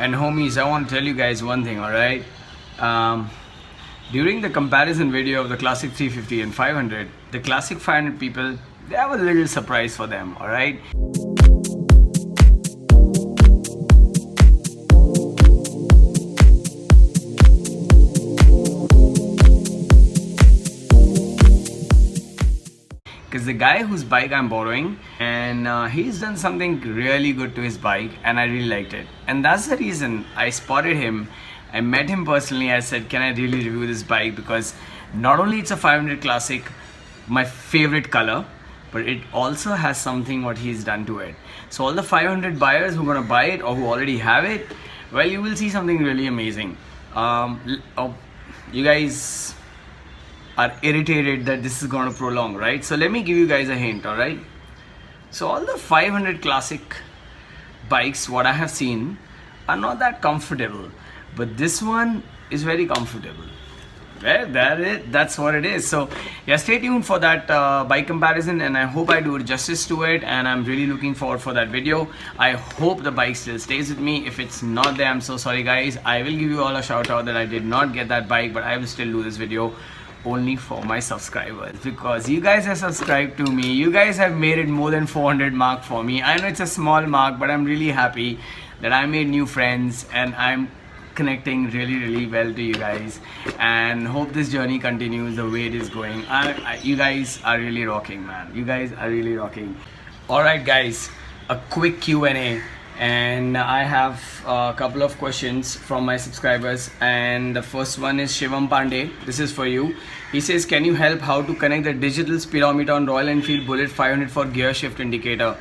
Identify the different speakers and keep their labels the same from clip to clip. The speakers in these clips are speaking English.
Speaker 1: And homies, I want to tell you guys one thing, alright? During the comparison video of the Classic 350 and 500, the Classic 500 people, they have a little surprise for them, alright? Because the guy whose bike I'm borrowing, and he's done something really good to his bike, and I really liked it. And that's the reason I spotted him. I met him personally. I said, can I really review this bike? Because not only it's a 500 Classic, my favorite color, but it also has something what he's done to it. So all the 500 buyers who are gonna buy it or who already have it, well, you will see something really amazing. You guys are irritated that this is going to prolong, right? So let me give you guys a hint, all right? So all the 500 Classic bikes what I have seen are not that comfortable, but this one is very comfortable. Well, that's what it is. So yeah, stay tuned for that bike comparison, and I hope I do justice to it, and I'm really looking forward for that video. I hope the bike still stays with me. If it's not there, I'm so sorry guys. I will give you all a shout out that I did not get that bike, but I will still do this video only for my subscribers, because you guys have subscribed to me. You guys have made it more than 400 mark for me. I know it's a small mark, but I'm really happy that I made new friends and I'm connecting really well to you guys, and hope this journey continues the way it is going. You guys are really rocking, man. You guys are really rocking. All right guys, a quick Q&A, and I have a couple of questions from my subscribers, and the first one is Shivam Pandey. This is for you. He says, can you help how to connect the digital speedometer on Royal Enfield Bullet 500 for gear shift indicator?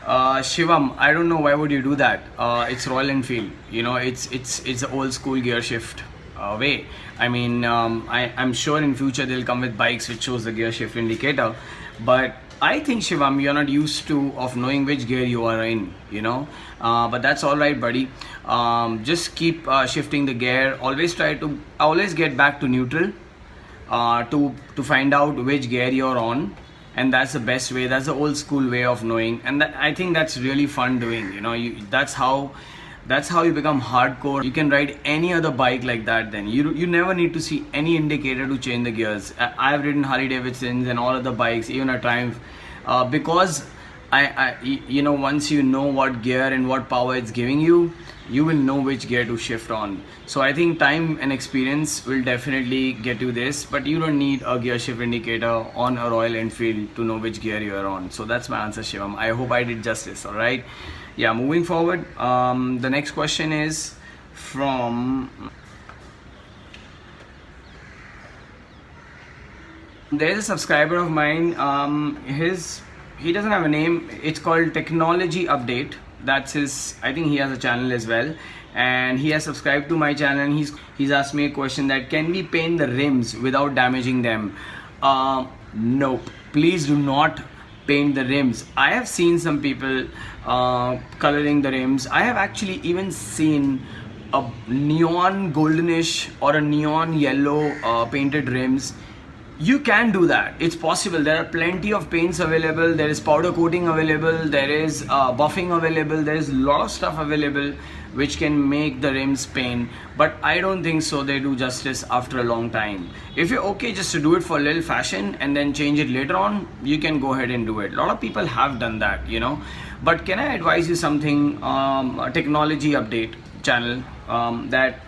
Speaker 1: Shivam, I don't know why would you do that. It's Royal Enfield, you know, it's an old school gear shift way. I mean, I'm sure in future they'll come with bikes which shows the gear shift indicator, but I think, Shivam, you're not used to of knowing which gear you are in, you know, but that's all right, buddy. Just keep shifting the gear. Always get back to neutral to find out which gear you're on, and that's the best way. That's the old school way of knowing, and I think that's really fun doing, you know. That's how you become hardcore. You can ride any other bike like that. Then you never need to see any indicator to change the gears. I've ridden Harley Davidsons and all other bikes, even a Triumph, because you know, once you know what gear and what power it's giving you, you will know which gear to shift on. So I think time and experience will definitely get you this, but you don't need a gear shift indicator on a Royal Enfield to know which gear you are on. So that's my answer, Shivam. I hope I did justice. All right. Yeah, moving forward, the next question is from, there's a subscriber of mine. He doesn't have a name. It's called Technology Update. That's his. I think he has a channel as well, and he has subscribed to my channel, and he's asked me a question that, can we paint the rims without damaging them? Nope, please do not paint the rims. I have seen some people coloring the rims. I have actually even seen a neon goldenish or a neon yellow painted rims. You can do that. It's possible. There are plenty of paints available. There is powder coating available. There is buffing available. There is a lot of stuff available which can make the rims paint, but I don't think so they do justice after a long time. If you're okay just to do it for a little fashion and then change it later on, you can go ahead and do it. A lot of people have done that, you know. But can I advise you something? A Technology Update channel, that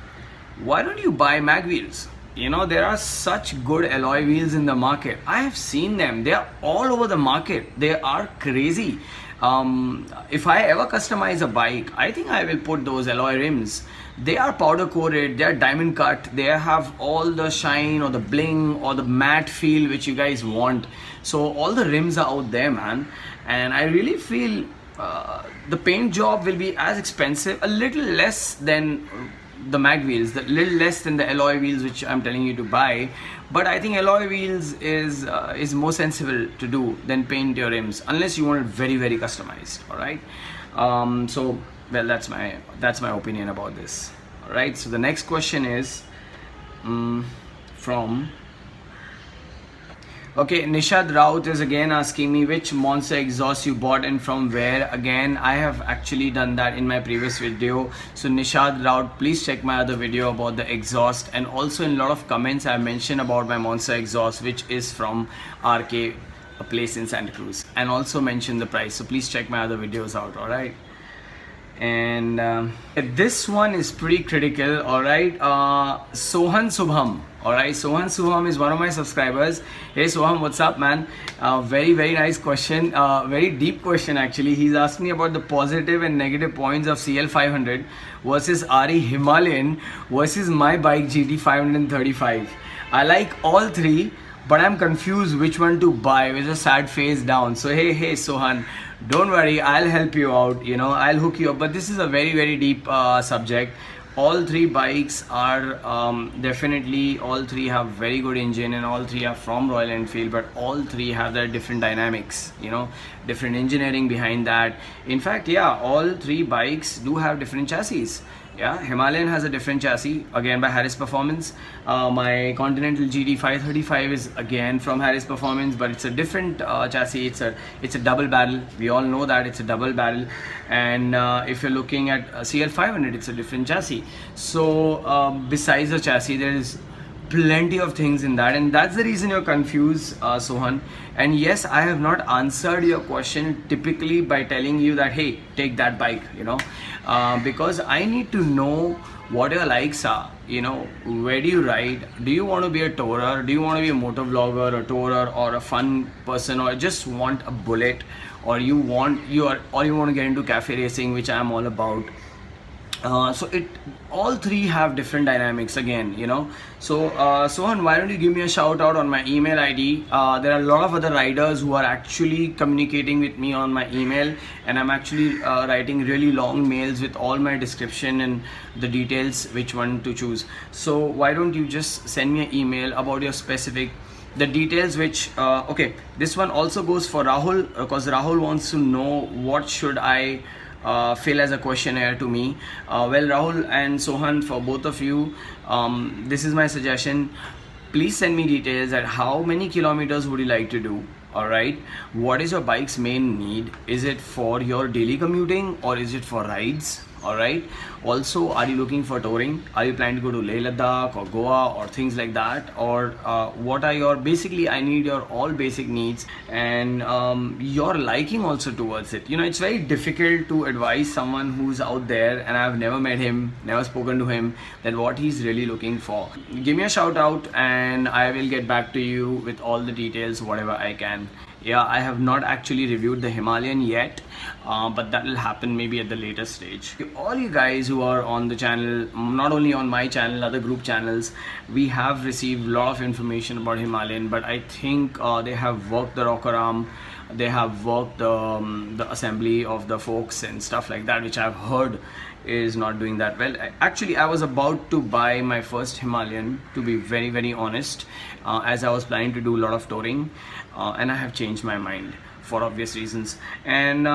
Speaker 1: why don't you buy mag wheels? You know, there are such good alloy wheels in the market. I have seen them. They are all over the market. They are crazy. If I ever customize a bike, I think I will put those alloy rims. They are powder coated, they are diamond cut, they have all the shine or the bling or the matte feel which you guys want. So all the rims are out there, man. And I really feel the paint job will be as expensive, a little less than the mag wheels, a little less than the alloy wheels which I'm telling you to buy, but I think alloy wheels is more sensible to do than paint your rims, unless you want it very customized. All right. So well, that's my opinion about this. All right. So the next question is from Okay, Nishad Raut is again asking me which Monster exhaust you bought and from where. Again, I have actually done that in my previous video. So Nishad Raut, please check my other video about the exhaust, and also in a lot of comments I mentioned about my Monster exhaust, which is from RK, a place in Santa Cruz, and also mention the price. So please check my other videos out, alright? And this one is pretty critical, alright? Sohan Subham, alright? Sohan Subham is one of my subscribers. Hey Soham, what's up, man? Very nice question, very deep question actually. He's asked me about the positive and negative points of CL500 versus RE Himalayan versus my bike GT535. I like all three, but I'm confused which one to buy with a sad face down. So hey Sohan, don't worry, I'll help you out, you know, I'll hook you up. But this is a very deep subject. All three bikes are definitely, all three have very good engine, and all three are from Royal Enfield, but all three have their different dynamics, you know, different engineering behind that. In fact, yeah, all three bikes do have different chassis. Yeah, Himalayan has a different chassis, again by Harris Performance. My Continental GT535 is again from Harris Performance, but it's a different chassis. It's a double barrel. We all know that it's a double barrel. And if you're looking at CL500, it's a different chassis. So besides the chassis, there is plenty of things in that, and that's the reason you're confused, Sohan. And yes, I have not answered your question typically by telling you that hey, take that bike, you know, because I need to know what your likes are, you know, where do you ride, do you want to be a tourer, do you want to be a motor vlogger, a tourer, or a fun person, or just want a bullet, or you want to get into cafe racing, which I'm all about. So all three have different dynamics again, you know. So Sohan, why don't you give me a shout out on my email ID? There are a lot of other riders who are actually communicating with me on my email, and I'm actually writing really long mails with all my description and the details which one to choose. So why don't you just send me an email about your specific, the details which okay, this one also goes for Rahul, because Rahul wants to know what should I fill as a questionnaire to me. Well, Rahul and Sohan, for both of you, this is my suggestion. Please send me details at how many kilometers would you like to do. Alright, what is your bike's main need? Is it for your daily commuting, or is it for rides? Alright, also, are you looking for touring? Are you planning to go to Leh Ladakh or Goa or things like that? Or what are your, basically I need your all basic needs, and your liking also towards it. You know, it's very difficult to advise someone who's out there and I've never met him, never spoken to him, that what he's really looking for. Give me a shout out and I will get back to you with all the details, whatever I can. Yeah, I have not actually reviewed the Himalayan yet, but that will happen maybe at the later stage. All you guys who are on the channel, not only on my channel, other group channels, we have received a lot of information about Himalayan, but I think they have worked the rocker arm, they have worked the assembly of the forks and stuff like that, which I've heard is not doing that well. Actually, I was about to buy my first Himalayan, to be very honest, as I was planning to do a lot of touring, and I have changed my mind for obvious reasons. And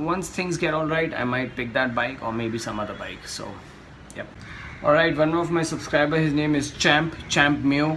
Speaker 1: once things get all right, I might pick that bike or maybe some other bike. So yep. All right, one of my subscriber, his name is Champ Mio.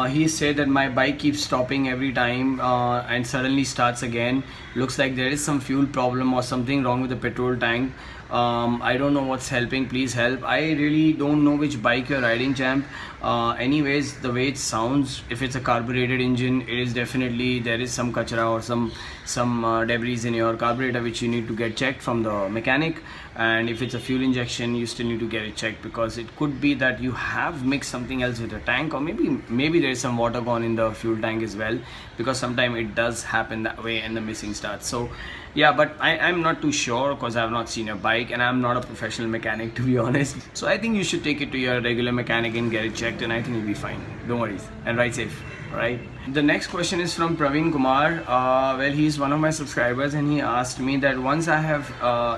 Speaker 1: He said that my bike keeps stopping every time and suddenly starts again. Looks like there is some fuel problem or something wrong with the petrol tank. I don't know what's helping, please help. I really don't know which bike you're riding, Champ. Anyways, the way it sounds, if it's a carbureted engine, it is definitely, there is some kachra or some debris in your carburetor which you need to get checked from the mechanic. And if it's a fuel injection, you still need to get it checked, because it could be that you have mixed something else with the tank, or maybe there is some water gone in the fuel tank as well, because sometimes it does happen that way and the missing starts. So yeah, but I'm not too sure, because I have not seen a bike and I'm not a professional mechanic, to be honest. So I think you should take it to your regular mechanic and get it checked, and I think you'll be fine. Don't worry, and ride safe. Right. The next question is from Praveen Kumar. Well, he's one of my subscribers, and he asked me that once I have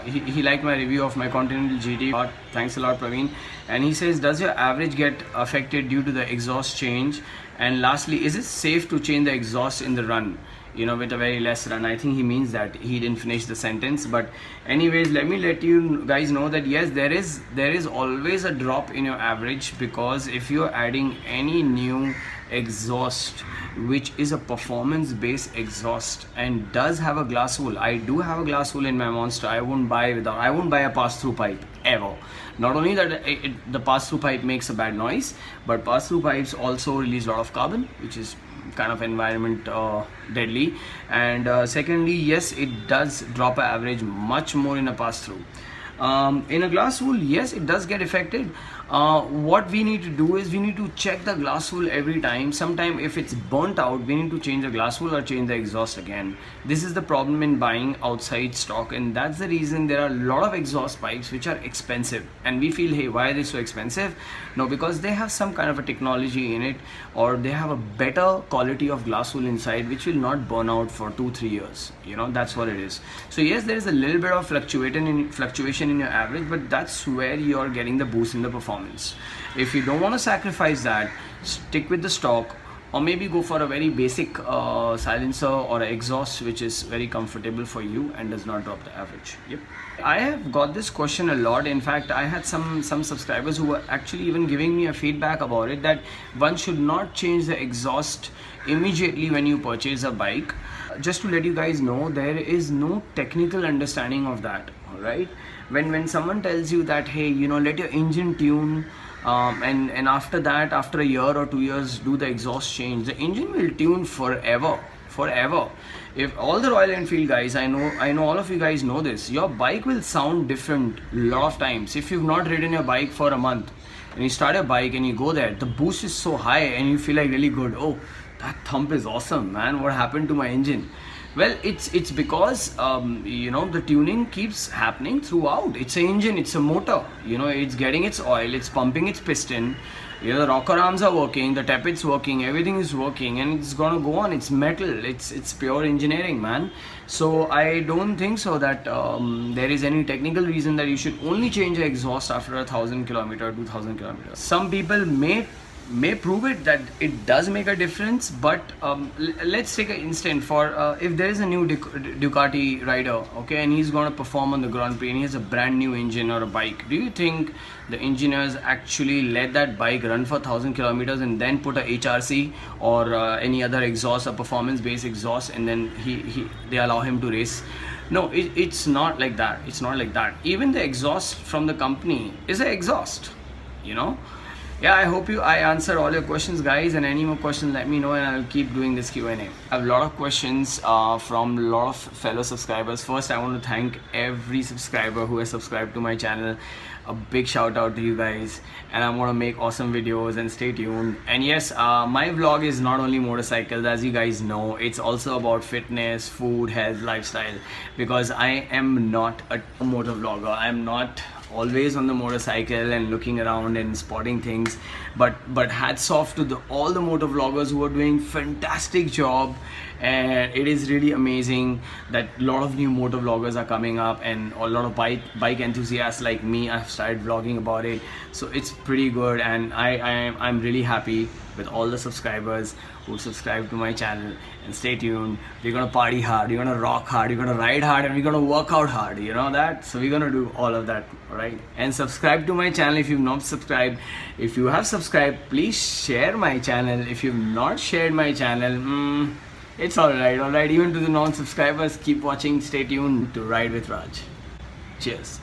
Speaker 1: he liked my review of my Continental GT. Thanks a lot, Praveen. And he says, does your average get affected due to the exhaust change? And lastly, is it safe to change the exhaust in the run? you know, with a very less run. I think he means that he didn't finish the sentence, but anyways, let me let you guys know that yes, there is always a drop in your average, because if you're adding any new exhaust which is a performance based exhaust and does have a glass wool. I do have a glass wool in my Monster. I won't buy a pass-through pipe ever. Not only that the pass-through pipe makes a bad noise, but pass-through pipes also release a lot of carbon, which is kind of environment deadly. And secondly, yes, it does drop an average much more in a pass-through. In a glass wool, yes, it does get affected. What we need to do is we need to check the glass wool every time. Sometime if it's burnt out, we need to change the glass wool or change the exhaust again. This is the problem in buying outside stock, and that's the reason there are a lot of exhaust pipes which are expensive, and we feel, hey, why are they so expensive? No, because they have some kind of a technology in it, or they have a better quality of glass wool inside which will not burn out for 2-3 years. You know, that's what it is. So yes, there is a little bit of fluctuation in your average, but that's where you're getting the boost in the performance. If you don't want to sacrifice that, stick with the stock, or maybe go for a very basic silencer or exhaust which is very comfortable for you and does not drop the average. Yep. I have got this question a lot. In fact, I had some subscribers who were actually even giving me a feedback about it, that one should not change the exhaust immediately when you purchase a bike. Just to let you guys know, there is no technical understanding of that. All right, when someone tells you that, hey, you know, let your engine tune, and after that, after a year or 2 years, do the exhaust change, the engine will tune forever. If all the Royal Enfield guys, I know all of you guys know this, your bike will sound different a lot of times. If you've not ridden your bike for a month and you start a bike and you go there, the boost is so high and you feel like really good. Oh, that thump is awesome, man, what happened to my engine? Well, it's because you know, the tuning keeps happening throughout. It's an engine, it's a motor, you know, it's getting its oil, it's pumping its piston, you know, the rocker arms are working, the tappet's working, everything is working, and it's gonna go on. It's metal, it's pure engineering, man. So I don't think so that there is any technical reason that you should only change the exhaust after 1,000 kilometers, 2,000 kilometers. Some people may prove it that it does make a difference, but let's take an instant for if there is a new Ducati rider, okay, and he's going to perform on the Grand Prix and he has a brand new engine or a bike. Do you think the engineers actually let that bike run for 1,000 kilometers and then put a HRC or any other exhaust, a performance based exhaust, and then they allow him to race? No, it's not like that. It's not like that. Even the exhaust from the company is an exhaust, you know. Yeah, I hope I answered all your questions, guys, and any more questions, let me know and I'll keep doing this Q&A. I have a lot of questions from a lot of fellow subscribers. First, I want to thank every subscriber who has subscribed to my channel. A big shout out to you guys, and I'm gonna make awesome videos, and stay tuned. And yes, my vlog is not only motorcycles, as you guys know, it's also about fitness, food, health, lifestyle, because I am not a motor vlogger. I'm not always on the motorcycle and looking around and spotting things, but hats off to all the motor vloggers who are doing fantastic job. And it is really amazing that a lot of new motor vloggers are coming up, and a lot of bike enthusiasts like me have started vlogging about it. So it's pretty good, and I'm really happy with all the subscribers who subscribe to my channel. And stay tuned, we're gonna party hard, we're gonna rock hard, we're gonna ride hard, and we're gonna work out hard, you know that. So we're gonna do all of that, alright? And subscribe to my channel if you've not subscribed. If you have subscribed, please share my channel. If you've not shared my channel, it's alright. Even to the non-subscribers, keep watching, stay tuned to Ride with Raj. Cheers.